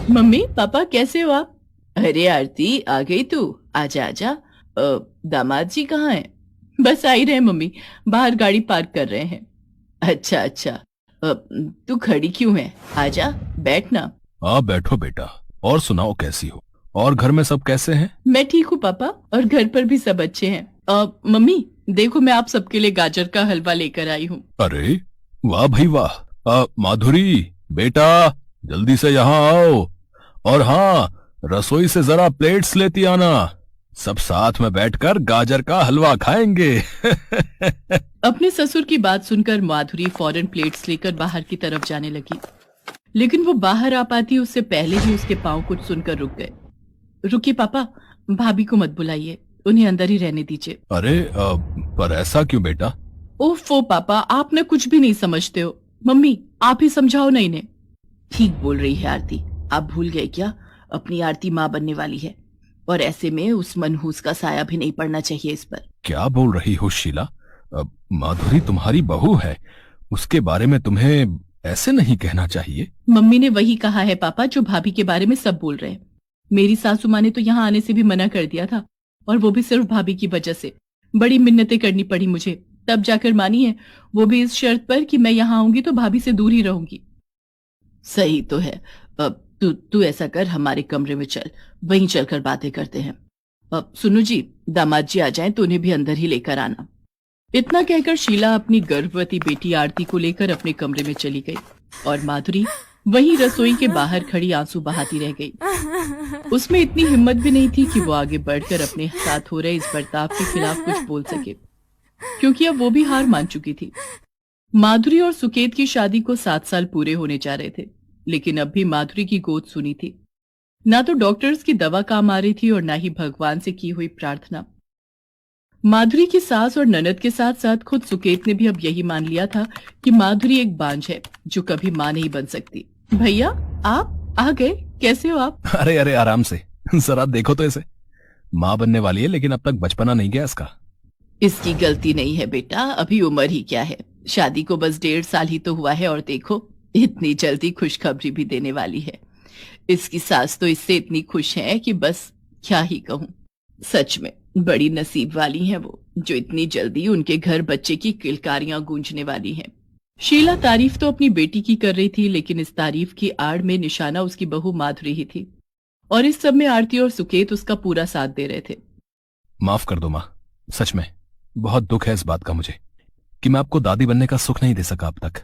Mummy papa कैसे हो आप? अरे आरती आ गई तू। आजा आजा। दामाद जी कहाँ हैं? बस आ ही रहे हैं मम्मी। बाहर गाड़ी पार्क कर रहे हैं। अच्छा अच्छा। तू खड़ी क्यों है? आजा बैठ ना। हाँ बैठो बेटा। और सुनाओ कैसी हो? और घर में सब कैसे हैं? मैं ठीक हूँ पापा, और घर पर भी सब अच्छे हैं। मम्मी देखो, मैं आप सबके लिए गाजर का हलवा लेकर आई हूँ। अरे वाह भाई वाह। माधुरी बेटा, जल्दी से यहाँ आओ। और हाँ, रसोई से जरा प्लेट्स लेती आना। सब साथ में बैठकर गाजर का हलवा खाएंगे। अपने ससुर की बात सुनकर माधुरी फौरन प्लेट्स लेकर बाहर की तरफ जाने लगी, लेकिन वो बाहर आ पाती उससे पहले ही उसके पांव कुछ सुनकर रुक गए। रुकिए पापा, भाभी को मत बुलाइए, उन्हें अंदर ही रहने दीजिए। अरे पर ऐसा क्यों बेटा? ओफो पापा, आप ना कुछ भी नहीं समझते हो। मम्मी आप ही समझाओ ना इन्हें। ठीक बोल रही है आरती। आप भूल गए क्या? अपनी आरती माँ बनने वाली है, और ऐसे में उस मनहूस का साया भी नहीं पड़ना चाहिए इस पर। क्या बोल रही हो शीला? माधुरी तुम्हारी बहू है, उसके बारे में तुम्हें ऐसे नहीं कहना चाहिए। मम्मी ने वही कहा है पापा जो भाभी के बारे में सब बोल रहे हैं। मेरी सासू माँ ने तो यहाँ आने से भी मना कर दिया था, और वो भी सिर्फ भाभी की वजह से। बड़ी मिन्नतें करनी पड़ी मुझे, तब जाकर मानी है। वो भी इस शर्त पर कि मैं यहाँ आऊंगी तो भाभी से दूर ही रहूंगी। सही तो है। अब तू ऐसा कर, हमारे कमरे में चल, वहीं चलकर बातें करते हैं। अब सुनो जी, दामाद जी आ जाएं तो उन्हें भी अंदर ही लेकर आना। इतना कहकर शीला अपनी गर्भवती बेटी आरती को लेकर अपने कमरे में चली गई, और माधुरी वहीं रसोई के बाहर खड़ी आंसू बहाती रह गई। उसमें इतनी हिम्मत भी नहीं थी कि वो आगे बढ़कर अपने साथ हो रहे इस बर्ताव के खिलाफ कुछ बोल सके, क्योंकि अब वो भी हार मान चुकी थी। माधुरी और सुकेत की शादी को 7 साल पूरे होने जा रहे थे, लेकिन अब भी माधुरी की गोद सुनी थी। ना तो डॉक्टर्स की दवा काम आ रही थी और ना ही भगवान से की हुई प्रार्थना। माधुरी की सास और ननद के साथ साथ खुद सुकेत ने भी अब यही मान लिया था कि माधुरी एक बांझ है जो कभी मां नहीं बन सकती। भैया आप आ गए, कैसे हो आप? अरे अरे आराम से, जरा देखो तो इसे। माँ बनने वाली है लेकिन अब तक बचपना नहीं गया इसका। इसकी गलती नहीं है बेटा, अभी उम्र ही क्या है। शादी को बस 1.5 साल ही तो हुआ है, और देखो इतनी जल्दी खुशखबरी भी देने वाली है। इसकी सास तो इससे इतनी खुश है कि बस क्या ही कहूं। सच में बड़ी नसीब वाली हैं वो, जो इतनी जल्दी उनके घर बच्चे की किलकारियां गूंजने वाली हैं। शीला तारीफ तो अपनी बेटी की कर रही थी, लेकिन इस तारीफ की आड़ में निशाना उसकी बहू माधुरी ही थी, और इस सब में आरती और सुकेत उसका पूरा साथ दे रहे थे। माफ कर दो माँ, सच में बहुत दुख है इस बात का मुझे कि मैं आपको दादी बनने का सुख नहीं दे सका अब तक।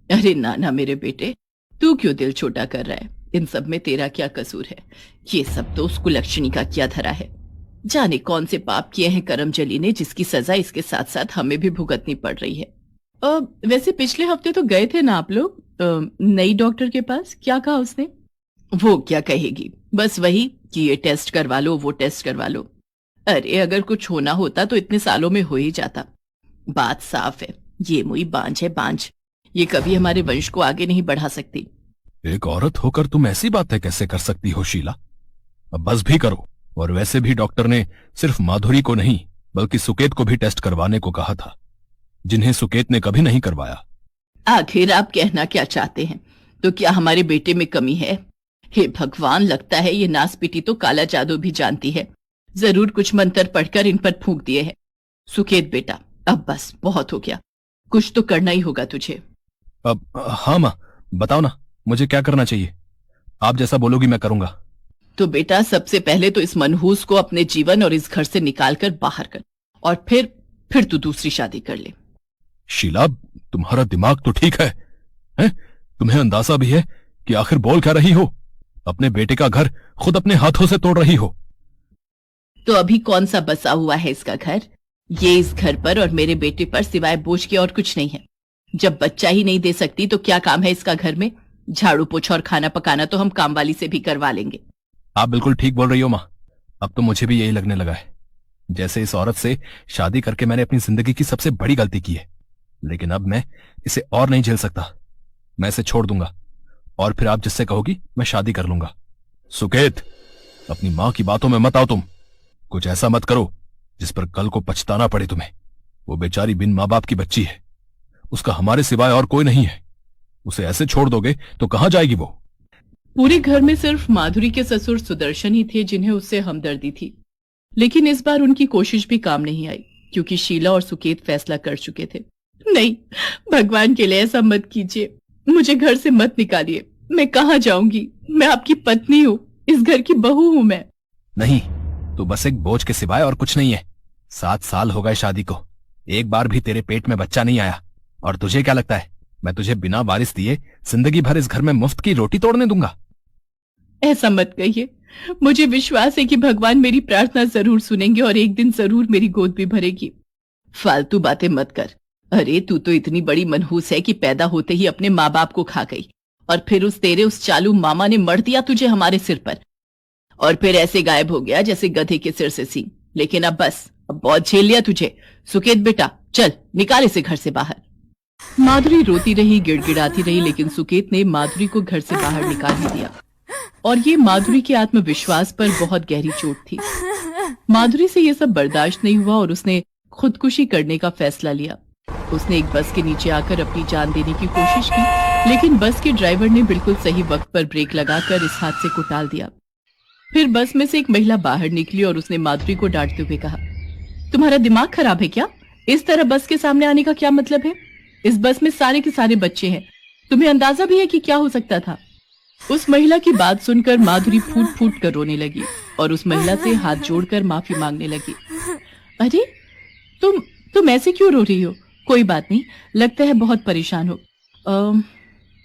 अरे नाना मेरे बेटे, तू क्यों दिल छोटा कर रहा है? इन सब में तेरा क्या कसूर है? ये सब तो उस कुलक्षणी का किया धरा है। जाने कौन से पाप किए हैं करमजली ने, जिसकी सजा इसके साथ साथ हमें भी भुगतनी पड़ रही है। वैसे पिछले हफ्ते तो गए थे ना आप लोग नई डॉक्टर के पास? क्या कहा उसने? वो क्या कहेगी, बस वही कि ये टेस्ट करवा लो, वो टेस्ट करवा लो। अरे अगर कुछ होना होता तो इतने सालों में हो ही जाता। बात साफ है, ये मुई बांझ है बांझ। ये कभी हमारे वंश को आगे नहीं बढ़ा सकती। एक औरत होकर तुम ऐसी बातें कैसे कर सकती हो शीला? अब बस भी करो। और वैसे भी डॉक्टर ने सिर्फ माधुरी को नहीं बल्कि सुकेत को भी टेस्ट करवाने को कहा था, जिन्हें सुकेत ने कभी नहीं करवाया। आखिर आप कहना क्या चाहते हैं? तो क्या हमारे बेटे में कमी है? हे भगवान, लगता है ये नासपीटी तो काला जादू भी जानती है। जरूर कुछ मंत्र पढ़कर इन पर फूंक दिए हैं। सुकेत बेटा, अब बस बहुत हो गया, कुछ तो करना ही होगा तुझे। अब हाँ माँ, बताओ ना मुझे क्या करना चाहिए। आप जैसा बोलोगी मैं करूंगा। तो बेटा सबसे पहले तो इस मनहूस को अपने जीवन और इस घर से निकालकर बाहर कर, और फिर तू दूसरी शादी कर ले। शीला, तुम्हारा दिमाग तो ठीक है, हैं? तुम्हें अंदाजा भी है कि आखिर बोल क्या रही हो? अपने बेटे का घर खुद अपने हाथों से तोड़ रही हो। तो अभी कौन सा बसा हुआ है इसका घर? ये इस घर पर और मेरे बेटे पर सिवाय बोझ के और कुछ नहीं है। जब बच्चा ही नहीं दे सकती तो क्या काम है इसका घर में? झाड़ू पोछा और खाना पकाना तो हम काम वाली से भी करवा लेंगे। आप बिल्कुल ठीक बोल रही हो माँ। अब तो मुझे भी यही लगने लगा है, जैसे इस औरत से शादी करके मैंने अपनी जिंदगी की सबसे बड़ी गलती की है। लेकिन अब मैं इसे और नहीं झेल सकता। मैं इसे छोड़ दूंगा, और फिर आप जिससे कहोगी मैं शादी कर लूंगा। सुकेत, अपनी माँ की बातों में मत आओ तुम। कुछ ऐसा मत करो जिस पर कल को पछताना पड़े तुम्हें। वो बेचारी बिन माँ बाप की बच्ची है, उसका हमारे सिवाय और कोई नहीं है। उसे ऐसे छोड़ दोगे तो कहां जाएगी वो? पूरे घर में सिर्फ माधुरी के ससुर सुदर्शन ही थे जिन्हें उससे हमदर्दी थी। लेकिन इस बार उनकी कोशिश भी काम नहीं आई, क्योंकि शीला और सुकेत फैसला कर चुके थे। नहीं, भगवान के लिए ऐसा मत कीजिए, मुझे घर से मत निकालिए। मैं कहाँ जाऊंगी? मैं आपकी पत्नी हूँ, इस घर की बहू हूँ मैं। नहीं, तू बस एक बोझ के सिवाय और कुछ नहीं है। 7 साल हो गए शादी को, एक बार भी तेरे पेट में बच्चा नहीं आया। और तुझे क्या लगता है मैं तुझे बिना वारिस दिए जिंदगी भर इस घर में मुफ्त की रोटी तोड़ने दूंगा? ऐसा मत कहिए, मुझे विश्वास है कि भगवान मेरी प्रार्थना जरूर सुनेंगे और एक दिन जरूर मेरी गोद भी भरेगी। फालतू बातें मत कर। अरे तू तो इतनी बड़ी मनहूस है कि पैदा होते ही अपने माँ बाप को खा गई, और फिर उस चालू मामा ने मर दिया तुझे हमारे सिर पर, और फिर ऐसे गायब हो गया जैसे गधे के सिर से सींग। लेकिन अब बस, अब बहुत झेल लिया तुझे। सुकेत बेटा, चल निकाल इसे घर से बाहर। माधुरी रोती रही, गिड़गिड़ाती रही, लेकिन सुकेत ने माधुरी को घर से बाहर निकाल ही दिया। और ये माधुरी के आत्मविश्वास पर बहुत गहरी चोट थी। माधुरी से ये सब बर्दाश्त नहीं हुआ और उसने खुदकुशी करने का फैसला लिया। उसने एक बस के नीचे आकर अपनी जान देने की कोशिश की, लेकिन बस के ड्राइवर ने बिल्कुल सही वक्त पर ब्रेक लगाकर इस हादसे को टाल दिया। फिर बस में से एक महिला बाहर निकली और उसने माधुरी को डांटते हुए कहा, तुम्हारा दिमाग खराब है क्या? इस तरह बस के सामने आने का क्या मतलब है? इस बस में सारे के सारे बच्चे हैं, तुम्हें अंदाजा भी है कि क्या हो सकता था? उस महिला की बात सुनकर माधुरी फूट फूट कर रोने लगी और उस महिला से हाथ जोड़कर माफी मांगने लगी। अरे तुम ऐसे क्यों रो रही हो? कोई बात नहीं, लगता है बहुत परेशान हो।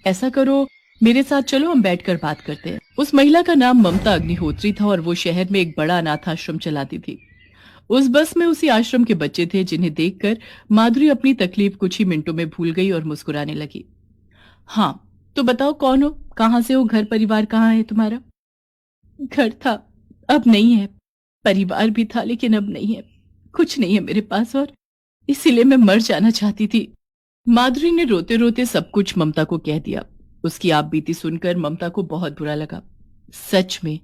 ऐसा करो, मेरे साथ चलो, हम बैठकर बात करते हैं। उस महिला का नाम ममता अग्निहोत्री था और वो शहर में एक बड़ा अनाथ आश्रम चलाती थी। उस बस में उसी आश्रम के बच्चे थे जिन्हें देखकर माधुरी अपनी तकलीफ कुछ ही मिनटों में भूल गई और मुस्कुराने लगी। हाँ, तो बताओ कौन हो, कहाँ से हो, घर परिवार कहाँ है तुम्हारा? घर था, अब नहीं है। परिवार भी था, लेकिन अब नहीं है। कुछ नहीं है मेरे पास, और इसीलिए मैं मर जाना चाहती थी। माधुरी ने रोते रोते सब कुछ ममता को कह दिया। उसकी आप बीती सुनकर ममता को बहुत बुरा लगा। सच में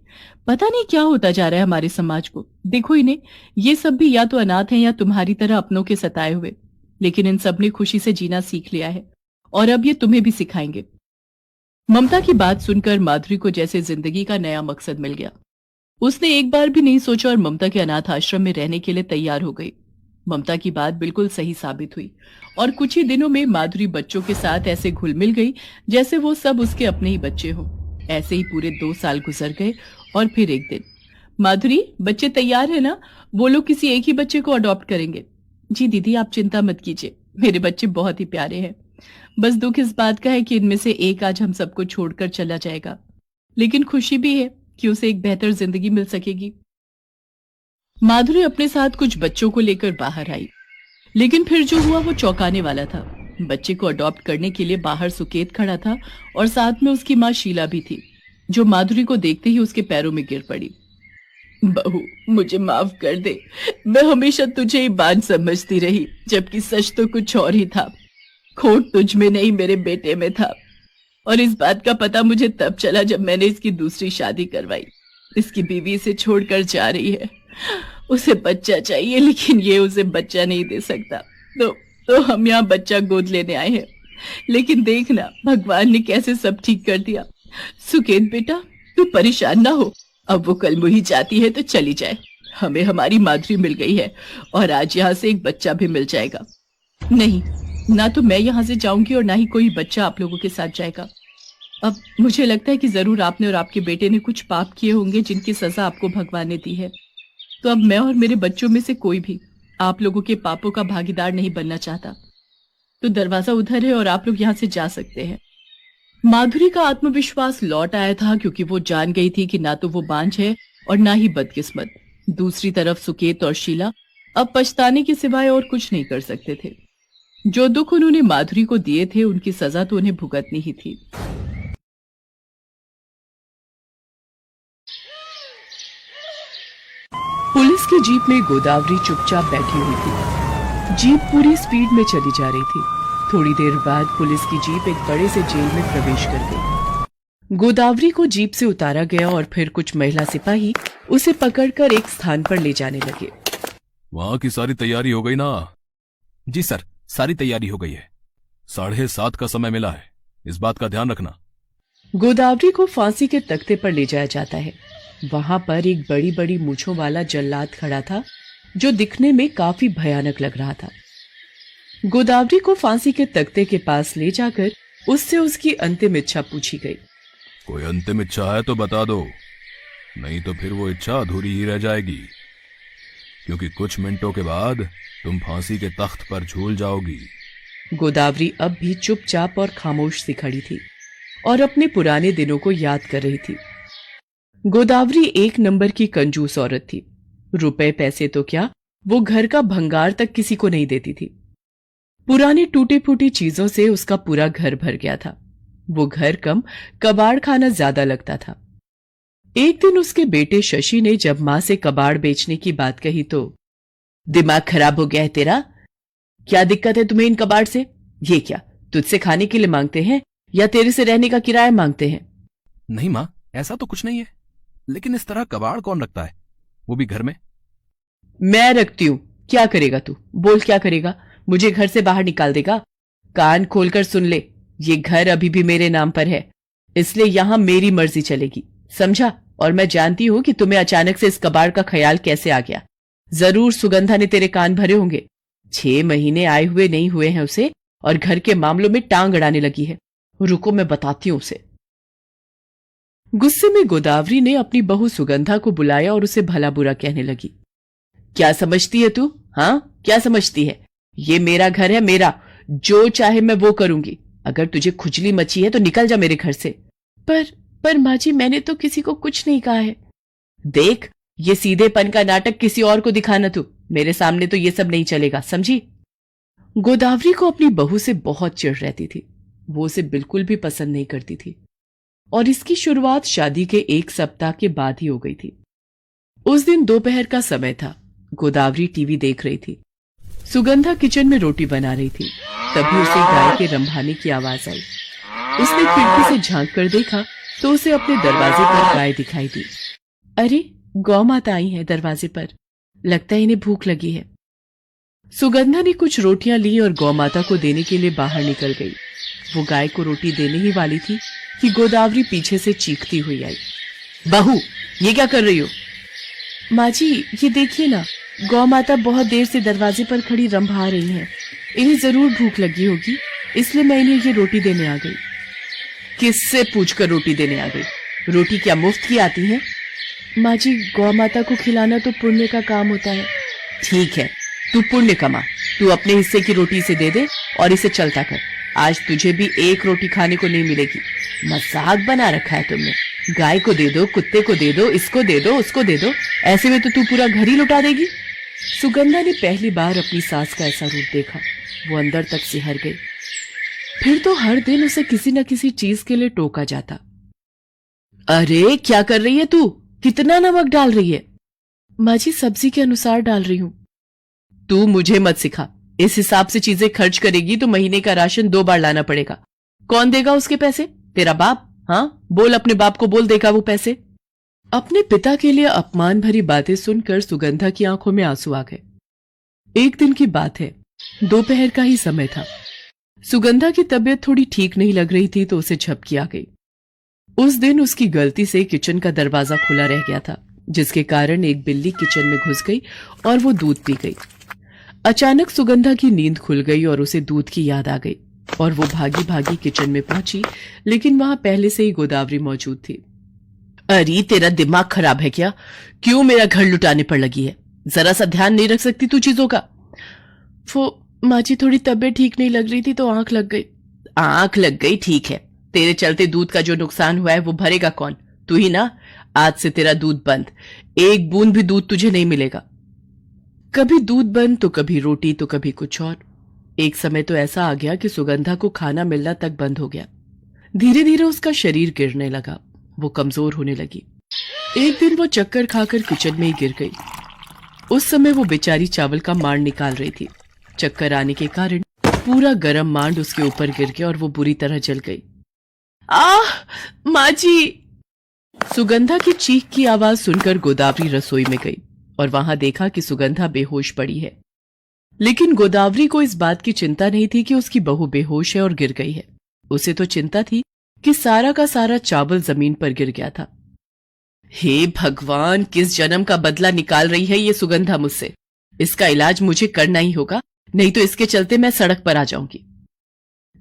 पता नहीं क्या होता जा रहा है हमारे समाज को। देखो इन्हें, ये सब भी या तो अनाथ हैं या तुम्हारी तरह अपनों के सताए हुए, लेकिन इन सब ने खुशी से जीना सीख लिया है और अब ये तुम्हें भी सिखाएंगे। ममता की बात सुनकर माधुरी को जैसे जिंदगी का नया मकसद मिल गया। उसने एक बार भी नहीं सोचा और ममता के अनाथ आश्रम में रहने के लिए तैयार हो गई। ममता की बात बिल्कुल सही साबित हुई और कुछ ही दिनों में माधुरी बच्चों के साथ ऐसे घुल मिल गई जैसे वो सब उसके अपने ही बच्चे हों। ऐसे ही पूरे 2 साल गुजर गए और फिर एक दिन, माधुरी बच्चे तैयार है ना? वो लोग किसी एक ही बच्चे को अडॉप्ट करेंगे। जी दीदी, आप चिंता मत कीजिए, मेरे बच्चे बहुत ही प्यारे हैं। बस दुख इस बात का है कि इनमें से एक आज हम सबको छोड़कर चला जाएगा, लेकिन खुशी भी है कि उसे एक बेहतर जिंदगी मिल सकेगी। माधुरी अपने साथ कुछ बच्चों को लेकर बाहर आई, लेकिन फिर जो हुआ वो चौंकाने वाला था। बच्चे को अडॉप्ट करने के लिए बाहर सुकेत खड़ा था और साथ में उसकी माँ शीला भी थी, जो माधुरी को देखते ही उसके पैरों में गिर पड़ी। बहू, मुझे माफ कर दे, मैं हमेशा तुझे ही बांझ समझती रही, जबकि सच तो कुछ और ही था। खोट तुझ में नहीं, मेरे बेटे में था। और इस बात का पता मुझे तब चला जब मैंने इसकी दूसरी शादी करवाई। इसकी बीवी इसे छोड़कर जा रही है, उसे बच्चा चाहिए, लेकिन ये उसे बच्चा नहीं दे सकता। तो हम यहाँ बच्चा गोद लेने आए हैं। लेकिन देखना, भगवान ने कैसे सब ठीक कर दिया। सुकेत बेटा, तू परेशान ना हो, अब वो कल मुही जाती है तो चली जाए। हमें हमारी माधुरी मिल गई है और आज यहाँ से एक बच्चा भी मिल जाएगा। नहीं, ना तो मैं यहाँ से जाऊंगी और ना ही कोई बच्चा आप लोगों के साथ जाएगा। अब मुझे लगता है कि जरूर आपने और आपके बेटे ने कुछ पाप किए होंगे जिनकी सजा आपको भगवान ने दी है। तो अब मैं और मेरे बच्चों में से कोई भी आप लोगों के पापों का भागीदार नहीं बनना चाहता। तो दरवाजा उधर है और आप लोग यहाँ से जा सकते हैं। माधुरी का आत्मविश्वास लौट आया था, क्योंकि वो जान गई थी कि ना तो वो बांझ है और ना ही बदकिस्मत। दूसरी तरफ सुकेत और शीला अब पछताने के सिवाय और कुछ नहीं कर सकते थे। जो दुख उन्होंने माधुरी को दिए थे, उनकी सजा तो उन्हें भुगतनी ही थी। पुलिस की जीप में गोदावरी चुपचाप बैठी हुई थी। जीप पूरी स्पीड में चली जा रही थी। थोड़ी देर बाद पुलिस की जीप एक बड़े से जेल में प्रवेश कर गई। गोदावरी को जीप से उतारा गया और फिर कुछ महिला सिपाही उसे पकड़कर एक स्थान पर ले जाने लगे। वहां की सारी तैयारी हो गई ना? जी सर, सारी तैयारी हो गई है। 7:30 का समय मिला है, इस बात का ध्यान रखना। गोदावरी को फांसी के तख्ते पर ले जाया जाता है। वहां पर एक बड़ी बड़ी मूंछों वाला जल्लाद खड़ा था जो दिखने में काफी भयानक लग रहा था। गोदावरी को फांसी के तख्ते के पास ले जाकर उससे उसकी अंतिम इच्छा पूछी गई। कोई अंतिम इच्छा है तो बता दो, नहीं तो फिर वो इच्छा अधूरी ही रह जाएगी, क्योंकि कुछ मिनटों के बाद तुम फांसी के तख्त पर झूल जाओगी। गोदावरी अब भी चुपचाप और खामोश सी खड़ी थी और अपने पुराने दिनों को याद कर रही थी। गोदावरी एक नंबर की कंजूस औरत थी। रुपए पैसे तो क्या, वो घर का भंगार तक किसी को नहीं देती थी। पुरानी टूटी फूटी चीजों से उसका पूरा घर भर गया था। वो घर कम कबाड़ खाना ज्यादा लगता था। एक दिन उसके बेटे शशि ने जब मां से कबाड़ बेचने की बात कही तो, दिमाग खराब हो गया है तेरा? क्या दिक्कत है तुम्हें इन कबाड़ से? ये क्या तुझसे खाने के लिए मांगते हैं या तेरे से रहने का किराया मांगते हैं? नहीं माँ, ऐसा तो कुछ नहीं है, लेकिन इस तरह कबाड़ कौन रखता है, वो भी घर में? मैं रखती हूं। क्या करेगा तू? बोल क्या करेगा? मुझे घर से बाहर निकाल देगा? कान खोलकर सुन ले, ये घर अभी भी मेरे नाम पर है, इसलिए यहां मेरी मर्जी चलेगी, समझा? और मैं जानती हूं कि तुम्हें अचानक से इस कबाड़ का ख्याल कैसे आ गया। जरूर सुगंधा ने तेरे कान भरे होंगे। 6 महीने आए हुए नहीं हुए हैं उसे और घर के मामलों में टांग अड़ाने लगी है। रुको मैं बताती हूं उसे। गुस्से में गोदावरी ने अपनी बहू सुगंधा को बुलाया और उसे भला बुरा कहने लगी। क्या समझती है तू? हाँ, क्या समझती है? ये मेरा घर है, मेरा। जो चाहे मैं वो करूंगी। अगर तुझे खुजली मची है तो निकल जा मेरे घर से। पर माँ जी, मैंने तो किसी को कुछ नहीं कहा है। देख, ये सीधेपन का नाटक किसी और को दिखाना तू, मेरे सामने तो ये सब नहीं चलेगा, समझी? गोदावरी को अपनी बहू से बहुत चिढ़ रहती थी। वो उसे बिल्कुल भी पसंद नहीं करती थी और इसकी शुरुआत शादी के 1 सप्ताह के बाद ही हो गई थी। उस दिन दोपहर का समय था। गोदावरी टीवी देख रही थी। सुगंधा किचन में रोटी बना रही थी। तभी उसे गाय के रंभाने की आवाज आई। उसने खिड़की से झांक कर देखा तो उसे अपने दरवाजे पर गाय दिखाई दी। अरे, गौ माता आई है दरवाजे पर, लगता है इन्हें भूख लगी है। सुगंधा ने कुछ रोटियां ली और गौ माता को देने के लिए बाहर निकल गई। वो गाय को रोटी देने ही वाली थी कि गोदावरी पीछे से चीखती हुई आई। बहू, ये क्या कर रही हो? माँ जी, ये देखिए ना, गौ माता बहुत देर से दरवाजे पर खड़ी रंभा रही हैं। इन्हें जरूर भूख लगी होगी, इसलिए मैं इन्हें ये रोटी देने आ गई। किससे पूछकर रोटी देने आ गई? रोटी क्या मुफ्त की आती है? माँ जी, गौ माता को खिलाना तो पुण्य का काम होता है। ठीक है, तू पुण्य कमा। तू अपने हिस्से की रोटी इसे दे दे और इसे चलता कर। आज तुझे भी 1 रोटी खाने को नहीं मिलेगी। मजाक बना रखा है तुमने। गाय को दे दो, कुत्ते को दे दो, इसको दे दो, उसको दे दो, ऐसे में तो तू पूरा घर ही लुटा देगी। सुगंधा ने पहली बार अपनी सास का ऐसा रूप देखा। वो अंदर तक सिहर गई। फिर तो हर दिन उसे किसी न किसी चीज के लिए टोका जाता। अरे, क्या कर रही है तू? कितना नमक डाल रही है? माँ जी, सब्जी के अनुसार डाल रही हूं। तू मुझे मत सिखा। इस हिसाब से चीजें खर्च करेगी तो महीने का राशन 2 बार लाना पड़ेगा। कौन देगा उसके पैसे? तेरा बाप। हाँ, बोल, अपने बाप को बोल, देगा वो पैसे। अपने पिता के लिए अपमान भरी बातें सुनकर सुगंधा की आंखों में आंसू आ गए। एक दिन की बात है, दोपहर का ही समय था। सुगंधा की तबीयत थोड़ी ठीक नहीं लग रही थी तो उसे झपकी आ गई। उस दिन उसकी गलती से किचन का दरवाजा खुला रह गया था, जिसके कारण एक बिल्ली किचन में घुस गई और वो दूध पी गई। अचानक सुगंधा की नींद खुल गई और उसे दूध की याद आ गई और वो भागी भागी किचन में पहुंची, लेकिन वहां पहले से ही गोदावरी मौजूद थी। अरे, तेरा दिमाग खराब है क्या? क्यों मेरा घर लुटाने पर लगी है? जरा सा ध्यान नहीं रख सकती तू चीजों का? वो माँ जी, थोड़ी तबीयत ठीक नहीं लग रही थी तो आंख लग गई। आंख लग गई, ठीक है। तेरे चलते दूध का जो नुकसान हुआ है वो भरेगा कौन? तू ही ना। आज से तेरा दूध बंद। 1 बूंद भी दूध तुझे नहीं मिलेगा। कभी दूध बंद तो कभी रोटी तो कभी कुछ और। एक समय तो ऐसा आ गया कि सुगंधा को खाना मिलना तक बंद हो गया। धीरे धीरे उसका शरीर गिरने लगा। वो कमजोर होने लगी। एक दिन वो चक्कर खाकर किचन में ही गिर गई। उस समय वो बेचारी चावल का मांड निकाल रही थी। चक्कर आने के कारण पूरा गरम मांड उसके ऊपर गिर गया और वो बुरी तरह जल गई। आह, माँ जी! सुगंधा की चीख की आवाज सुनकर गोदावरी रसोई में गई और वहां देखा कि सुगंधा बेहोश पड़ी है। लेकिन गोदावरी को इस बात की चिंता नहीं थी कि उसकी बहू बेहोश है और गिर गई है। उसे तो चिंता थी कि सारा का सारा चावल जमीन पर गिर गया था। हे भगवान, किस जन्म का बदला निकाल रही है ये सुगंधा मुझसे। इसका इलाज मुझे करना ही होगा, नहीं तो इसके चलते मैं सड़क पर आ जाऊंगी।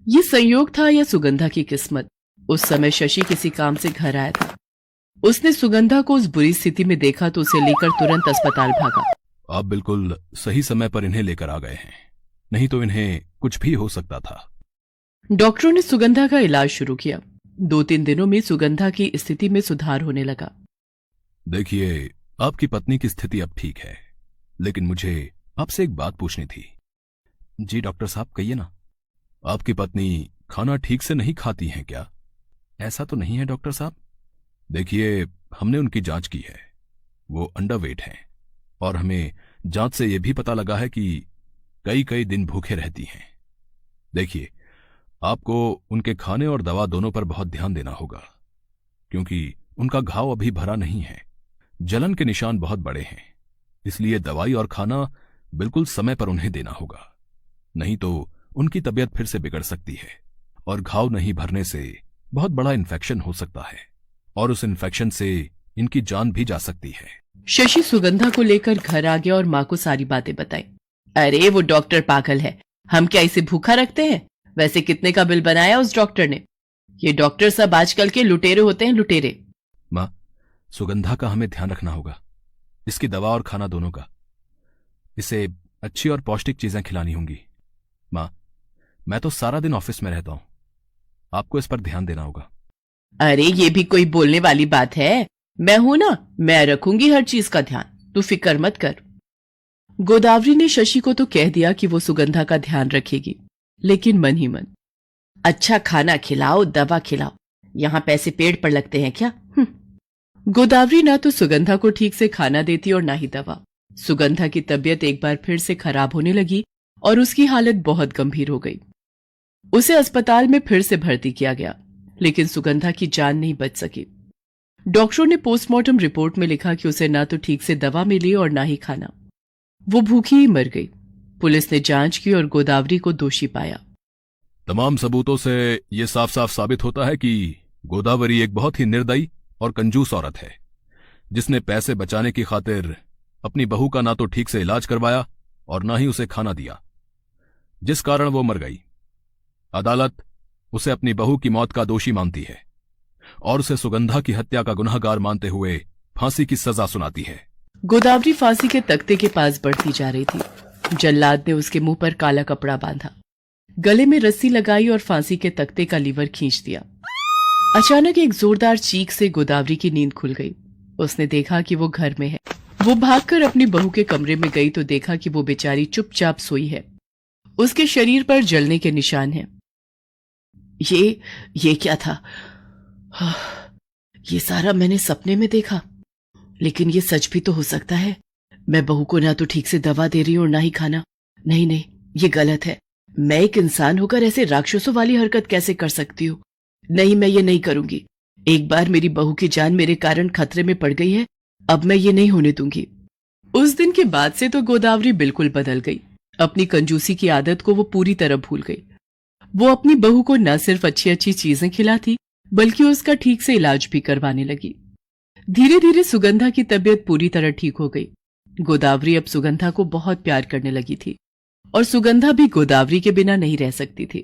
ये संयोग था या सुगंधा की किस्मत। उस समय शशि किसी काम से घर आया था। उसने सुगंधा को उस बुरी स्थिति में देखा तो उसे लेकर तुरंत अस्पताल भागा। आप बिल्कुल सही समय पर इन्हें लेकर आ गए हैं, नहीं तो इन्हें कुछ भी हो सकता था। डॉक्टरों ने सुगंधा का इलाज शुरू किया। 2-3 दिनों में सुगंधा की स्थिति में सुधार होने लगा। देखिए, आपकी पत्नी की स्थिति अब ठीक है, लेकिन मुझे आपसे एक बात पूछनी थी। जी डॉक्टर साहब, कहिए ना। आपकी पत्नी खाना ठीक से नहीं खाती हैं क्या? ऐसा तो नहीं है डॉक्टर साहब। देखिए, हमने उनकी जांच की है, वो अंडरवेट हैं, और हमें जांच से यह भी पता लगा है कि कई कई दिन भूखे रहती हैं। देखिए, आपको उनके खाने और दवा दोनों पर बहुत ध्यान देना होगा, क्योंकि उनका घाव अभी भरा नहीं है, जलन के निशान बहुत बड़े हैं। इसलिए दवाई और खाना बिल्कुल समय पर उन्हें देना होगा, नहीं तो उनकी तबीयत फिर से बिगड़ सकती है, और घाव नहीं भरने से बहुत बड़ा इन्फेक्शन हो सकता है, और उस इन्फेक्शन से इनकी जान भी जा सकती है। शशि सुगंधा को लेकर घर आ गया और माँ को सारी बातें बताई। अरे वो डॉक्टर पागल है, हम क्या इसे भूखा रखते हैं? वैसे कितने का बिल बनाया उस डॉक्टर ने? ये डॉक्टर सब आजकल के लुटेरे होते हैं, लुटेरे। माँ, सुगंधा का हमें ध्यान रखना होगा, इसकी दवा और खाना दोनों का। इसे अच्छी और पौष्टिक चीजें खिलानी होंगी। माँ, मैं तो सारा दिन ऑफिस में रहता हूं, आपको इस पर ध्यान देना होगा। अरे ये भी कोई बोलने वाली बात है? मैं हूं ना, मैं रखूंगी हर चीज का ध्यान, तू फिक्र मत कर। गोदावरी ने शशि को तो कह दिया कि वो सुगंधा का ध्यान रखेगी, लेकिन मन ही मन, अच्छा खाना खिलाओ, दवा खिलाओ, यहां पैसे पेड़ पर लगते हैं क्या? गोदावरी ना तो सुगंधा को ठीक से खाना देती और ना ही दवा। सुगंधा की तबीयत एक बार फिर से खराब होने लगी और उसकी हालत बहुत गंभीर हो गई। उसे अस्पताल में फिर से भर्ती किया गया, लेकिन सुगंधा की जान नहीं बच सकी। डॉक्टरों ने पोस्टमार्टम रिपोर्ट में लिखा कि उसे ना तो ठीक से दवा मिली और ना ही खाना। वो भूखी ही मर गई। पुलिस ने जांच की और गोदावरी को दोषी पाया। तमाम सबूतों से यह साफ साफ साबित होता है कि गोदावरी एक बहुत ही निर्दयी और कंजूस औरत है, जिसने पैसे बचाने की खातिर अपनी बहू का ना तो ठीक से इलाज करवाया और ना ही उसे खाना दिया, जिस कारण वो मर गई। अदालत उसे अपनी बहू की मौत का दोषी मानती है और उसे सुगंधा की हत्या का गुनहगार मानते हुए फांसी की सजा सुनाती है। गोदावरी फांसी के तख्ते के पास बढ़ती जा रही थी। जल्लाद ने उसके मुंह पर काला कपड़ा बांधा, गले में रस्सी लगाई और फांसी के तख्ते का लीवर खींच दिया। अचानक एक जोरदार चीख से गोदावरी की नींद खुल गई। उसने देखा कि वो घर में है। वो भागकर अपनी बहू के कमरे में गई तो देखा कि वो बेचारी चुपचाप सोई है। उसके शरीर पर जलने के निशान हैं। ये क्या था? ये सारा मैंने सपने में देखा, लेकिन ये सच भी तो हो सकता है। मैं बहू को ना तो ठीक से दवा दे रही हूं और ना ही खाना। नहीं नहीं, ये गलत है। मैं एक इंसान होकर ऐसे राक्षसों वाली हरकत कैसे कर सकती हूँ? नहीं, मैं ये नहीं करूंगी। एक बार मेरी बहू की जान मेरे कारण खतरे में पड़ गई है, अब मैं ये नहीं होने दूंगी। उस दिन के बाद से तो गोदावरी बिल्कुल बदल गई। अपनी कंजूसी की आदत को वो पूरी तरह भूल गई। वो अपनी बहू को न सिर्फ अच्छी अच्छी चीजें खिलाती, बल्कि उसका ठीक से इलाज भी करवाने लगी। धीरे धीरे सुगंधा की तबीयत पूरी तरह ठीक हो गई। गोदावरी अब सुगंधा को बहुत प्यार करने लगी थी और सुगंधा भी गोदावरी के बिना नहीं रह सकती थी।